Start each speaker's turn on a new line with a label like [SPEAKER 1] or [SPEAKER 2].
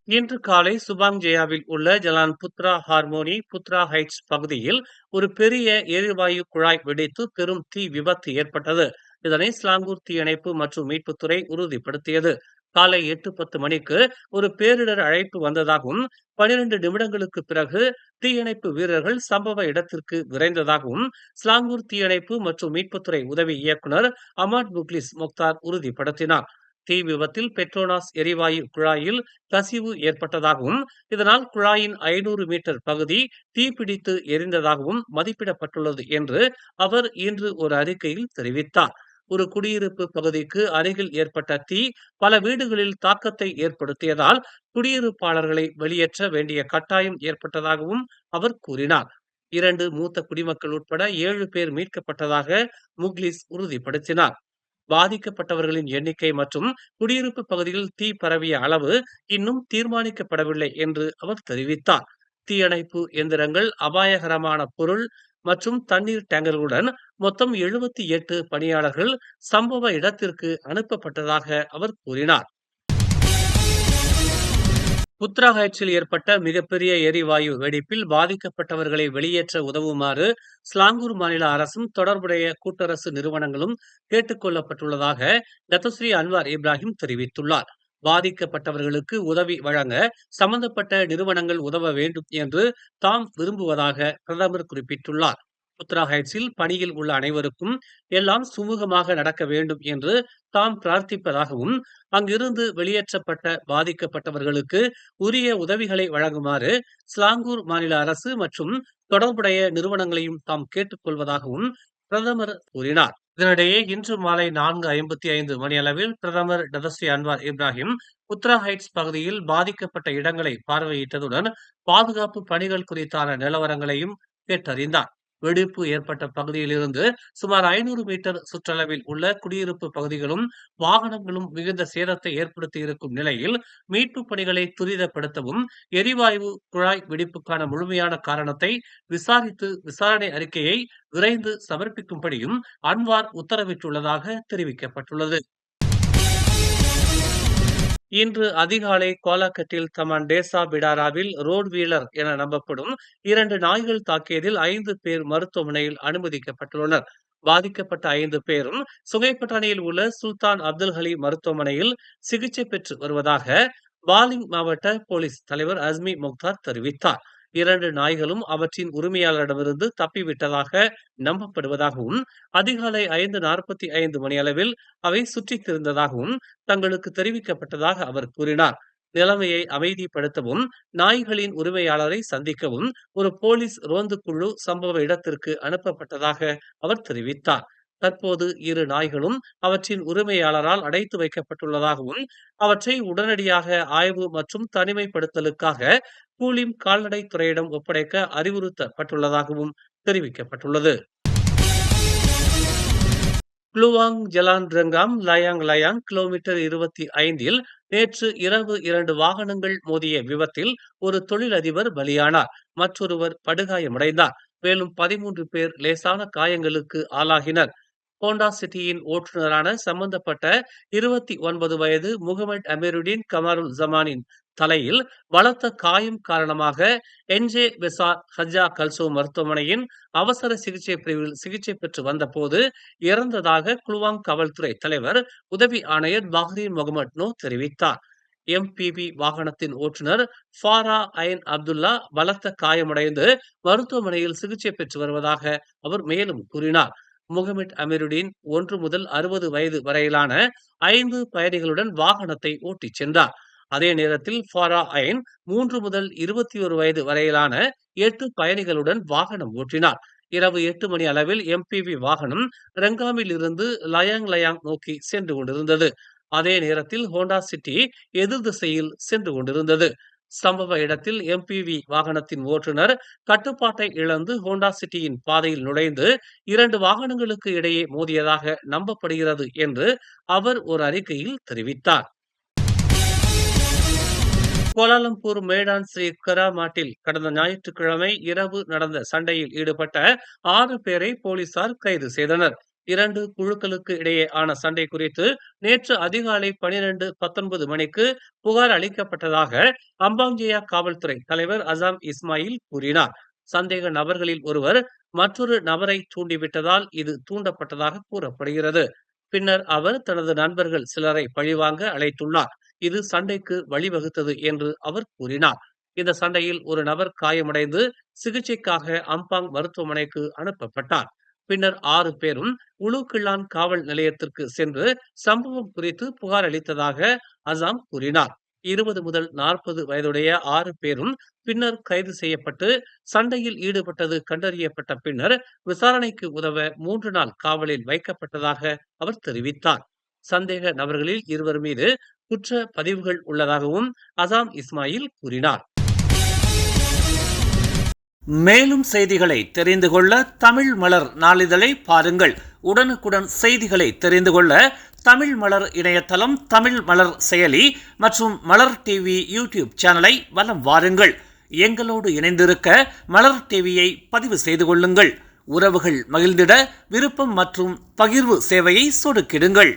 [SPEAKER 1] இன்று காலை சுபாங் ஜெயாவில் உள்ள ஜலான் புத்ரா ஹார்மோனி புத்ரா ஹைட்ஸ் பகுதியில் ஒரு பெரிய எரிவாயு குழாய் வெடித்து பெரும் தீ விபத்து ஏற்பட்டது. இதனை ஸ்லாங்கூர் தீயணைப்பு மற்றும் மீட்புத்துறை உறுதிப்படுத்தியது. காலை 8:10 மணிக்கு ஒரு பேரிடர் அழைப்பு வந்ததாகவும் 12 நிமிடங்களுக்கு பிறகு தீயணைப்பு வீரர்கள் சம்பவ இடத்திற்கு விரைந்ததாகவும் ஸ்லாங்கூர் தீயணைப்பு மற்றும் மீட்புத்துறை உதவி இயக்குனர் அமாட் முக்லிஸ் முக்தார் உறுதிப்படுத்தினார். தீ விபத்தில் பெட்ரோனாஸ் எரிவாயு குழாயில் கசிவு ஏற்பட்டதாகவும் இதனால் குழாயின் 500 மீட்டர் பகுதி தீப்பிடித்து எரிந்ததாகவும் மதிப்பிடப்பட்டுள்ளது என்று அவர் இன்று ஒரு அறிக்கையில் தெரிவித்தார். ஒரு குடியிருப்பு பகுதிக்கு அருகில் ஏற்பட்ட தீ பல வீடுகளில் தாக்கத்தை ஏற்படுத்தியதால் குடியிருப்பாளர்களை வெளியேற்ற வேண்டிய கட்டாயம் ஏற்பட்டதாகவும் அவர் கூறினார். 2 மூத்த குடிமக்கள் உட்பட 7 பேர் மீட்கப்பட்டதாக முக்லிஸ் உறுதிப்படுத்தினார். பாதிக்கப்பட்டவர்களின் எண்ணிக்கை மற்றும் குடியிருப்பு பகுதியில் தீ பரவிய அளவு இன்னும் தீர்மானிக்கப்படவில்லை என்று அவர் தெரிவித்தார். தீயணைப்பு எந்திரங்கள், அபாயகரமான பொருள் மற்றும் தண்ணீர் டேங்கர்களுடன் மொத்தம் 78 பணியாளர்கள் சம்பவ இடத்திற்கு அனுப்பப்பட்டதாக அவர் கூறினார். புத்ரா ஹைட்ஸில் ஏற்பட்ட மிகப்பெரிய எரிவாயு வெடிப்பில் பாதிக்கப்பட்டவர்களை வெளியேற்ற உதவுமாறு ஸ்லாங்கூர் மாநில அரசும் தொடர்புடைய கூட்டரசு நிறுவனங்களும் கேட்டுக் கொள்ளப்பட்டுள்ளதாக டத்தோஸ்ரீ அன்வார் இப்ராஹிம் தெரிவித்துள்ளார். பாதிக்கப்பட்டவர்களுக்கு உதவி வழங்க சம்பந்தப்பட்ட நிறுவனங்கள் உதவ வேண்டும் என்று தாம் விரும்புவதாக பிரதமர் குறிப்பிட்டுள்ளார். புத்ரா ஹைட்ஸில் பணியில் உள்ள அனைவருக்கும் எல்லாம் சுமூகமாக நடக்க வேண்டும் என்று தாம் பிரார்த்திப்பதாகவும் அங்கிருந்து வெளியேற்றப்பட்ட பாதிக்கப்பட்டவர்களுக்கு உரிய உதவிகளை வழங்குமாறு ஸ்லாங்கூர் மாநில அரசு மற்றும் தொடர்புடைய நிறுவனங்களையும் தாம் கேட்டுக்கொள்வதாகவும் பிரதமர் கூறினார். இதனிடையே இன்று மாலை 4:55 மணியளவில் பிரதமர் Datuk Seri Anwar Ibrahim Putra Heights பகுதியில் பாதிக்கப்பட்ட இடங்களை பார்வையிட்டதுடன் பாதுகாப்பு பணிகள் குறித்தான நிலவரங்களையும் கேட்டறிந்தார். வெடிப்பு ஏற்பட்ட பகுதியிலிருந்து சுமார் 500 மீட்டர் சுற்றளவில் உள்ள குடியிருப்பு பகுதிகளும் வாகனங்களும் மிகுந்த சேதத்தை ஏற்படுத்தி இருக்கும் நிலையில் மீட்பு பணிகளை துரிதப்படுத்தவும் எரிவாயு குழாய் வெடிப்புக்கான முழுமையான காரணத்தை விசாரித்து விசாரணை அறிக்கையை விரைந்து சமர்ப்பிக்கும்படியும் அன்வார் உத்தரவிட்டுள்ளதாக தெரிவிக்கப்பட்டுள்ளது. இன்று அதிகாலை கோலாக்கட்டில் தமான் டேசா பிடாராவில் ரோட் வீலர் என நம்பப்படும் 2 நாய்கள் தாக்கியதில் 5 பேர் மருத்துவமனையில் அனுமதிக்கப்பட்டுள்ளனர். பாதிக்கப்பட்ட 5 பேரும் சுங்கைப்பட்டாணியில் உள்ள சுல்தான் அப்துல் ஹலி மருத்துவமனையில் சிகிச்சை பெற்று வருவதாக பாலிங் மாவட்ட போலீஸ் தலைவர் அஸ்மி முக்தார் தெரிவித்தார். 2 நாய்களும் அவற்றின் உரிமையாளரிடமிருந்து தப்பிவிட்டதாக நம்பப்படுவதாகவும் அதிகாலை 5:45 மணியளவில் அவை சுற்றித் திரிந்ததாகவும் தங்களுக்கு தெரிவிக்கப்பட்டதாக அவர் கூறினார். நிலைமையை அமைதிப்படுத்தவும் நாய்களின் உரிமையாளரை சந்திக்கவும் ஒரு போலீஸ் ரோந்து குழு சம்பவ இடத்திற்கு அனுப்பப்பட்டதாக அவர் தெரிவித்தார். தற்போது 2 நாய்களும் அவற்றின் உரிமையாளரால் அடைத்து வைக்கப்பட்டுள்ளதாகவும் அவற்றை உடனடியாக ஆய்வு மற்றும் தனிமைப்படுத்தலுக்காக பூலிம் கால்நடை துறையிடம் ஒப்படைக்க அறிவுறுத்தப்பட்டுள்ளதாகவும் தெரிவிக்கப்பட்டுள்ளது. Kluang Jalan Renggam Layang Layang kilometre 25இல் நேற்று இரவு 2 வாகனங்கள் மோதிய விபத்தில் ஒரு தொழிலதிபர் பலியானார். மற்றொருவர் படுகாயமடைந்தார். மேலும் 13 பேர் லேசான காயங்களுக்கு ஆளாகினர். ஹோண்டா சிட்டியின் ஓட்டுநரான சம்பந்தப்பட்ட 29 வயது முகமது அமீருடீன் கமாருல் ஜமானின் தலையில் பலத்த காயம் காரணமாக என்ஜே பெசார் ஹஜா கல்சோ மருத்துவமனையின் அவசர சிகிச்சை பிரிவில் சிகிச்சை பெற்று வந்தபோது இறந்ததாக குலுவாங் காவல்துறை தலைவர் உதவி ஆணையர் பஹ்ரீன் முகமது நோ தெரிவித்தார். எம்பிபி வாகனத்தின் ஓட்டுநர் ஃபாரா ஐன் அப்துல்லா பலத்த காயமடைந்து மருத்துவமனையில் சிகிச்சை பெற்று வருவதாக அவர் மேலும் கூறினார். முகமது அமீருடீன் 1 முதல் 60 வயது வரையிலான 5 பயணிகளுடன் வாகனத்தை ஓட்டிச் சென்றார். அதே நேரத்தில் ஃபாரா ஐன் 3 முதல் 21 வயது வரையிலான 8 பயணிகளுடன் வாகனம் ஓட்டினார். இரவு 8 மணி அளவில் எம்பிவி வாகனம் ரெங்காமில் இருந்து லயாங் லயாங் நோக்கி சென்று கொண்டிருந்தது. அதே நேரத்தில் ஹோண்டா சிட்டி எதிர் திசையில் சென்று கொண்டிருந்தது. சம்பவ இடத்தில் எம்பிவி வாகனத்தின் ஓட்டுநர் கட்டுப்பாட்டை இழந்து ஹோண்டா சிட்டியின் பாதையில் நுழைந்து 2 வாகனங்களுக்கு இடையே மோதியதாக நம்பப்படுகிறது என்று அவர் ஒரு அறிக்கையில் தெரிவித்தார். கோலாலம்பூர் மேடான் ஸ்ரீ கராமாட்டில் கடந்த ஞாயிற்றுக்கிழமை இரவு நடந்த சண்டையில் ஈடுபட்ட 6 பேரை போலீசார் கைது செய்தனர். 2 குழுக்களுக்கு இடையே ஆன சண்டை குறித்து நேற்று அதிகாலை 12:19 மணிக்கு புகார் அளிக்கப்பட்டதாக அம்பாங்கியா காவல்துறை தலைவர் அசாம் இஸ்மாயில் கூறினார். சந்தேக நபர்களில் ஒருவர் மற்றொரு நபரை தூண்டிவிட்டதால் இது தூண்டப்பட்டதாக கூறப்படுகிறது. பின்னர் அவர் தனது நண்பர்கள் சிலரை பழிவாங்க அழைத்துள்ளார். இது சண்டைக்கு வழிவகுத்தது என்று அவர் கூறினார். இந்த சண்டையில் ஒரு நபர் காயமடைந்து சிகிச்சைக்காக அம்பாங் மருத்துவமனைக்கு அனுப்பப்பட்டார். பின்னர் 6 பேரும் உலுகில்லான் காவல் நிலையத்திற்கு சென்று சம்பவம் குறித்து புகார் அளித்ததாக அசாம் கூறினார். 20 முதல் 40 வயதுடைய 6 பேரும் பின்னர் கைது செய்யப்பட்டு சண்டையில் ஈடுபட்டது கண்டறியப்பட்ட பின்னர் விசாரணைக்கு உதவ 3 நாள் காவலில் வைக்கப்பட்டதாக அவர் தெரிவித்தார். சந்தேக நபர்களில் இருவர் மீது குற்ற பதிவுகள் உள்ளதாகவும் அசாம் இஸ்மாயில் கூறினார். மேலும் செய்திகளை தெரிந்து கொள்ள தமிழ் மலர் நாளிதழை பாருங்கள். உடனுக்குடன் செய்திகளை தெரிந்து கொள்ள தமிழ் மலர் இணையதளம், தமிழ் மலர் செயலி மற்றும் மலர் டிவி யூடியூப் சேனலை வலம் வாருங்கள். எங்களோடு இணைந்திருக்க மலர் டிவியை பதிவு செய்து கொள்ளுங்கள். உறவுகள் மகிழ்ந்திட விருப்பம் மற்றும் பகிர்வு சேவையை சொடுக்கிடுங்கள்.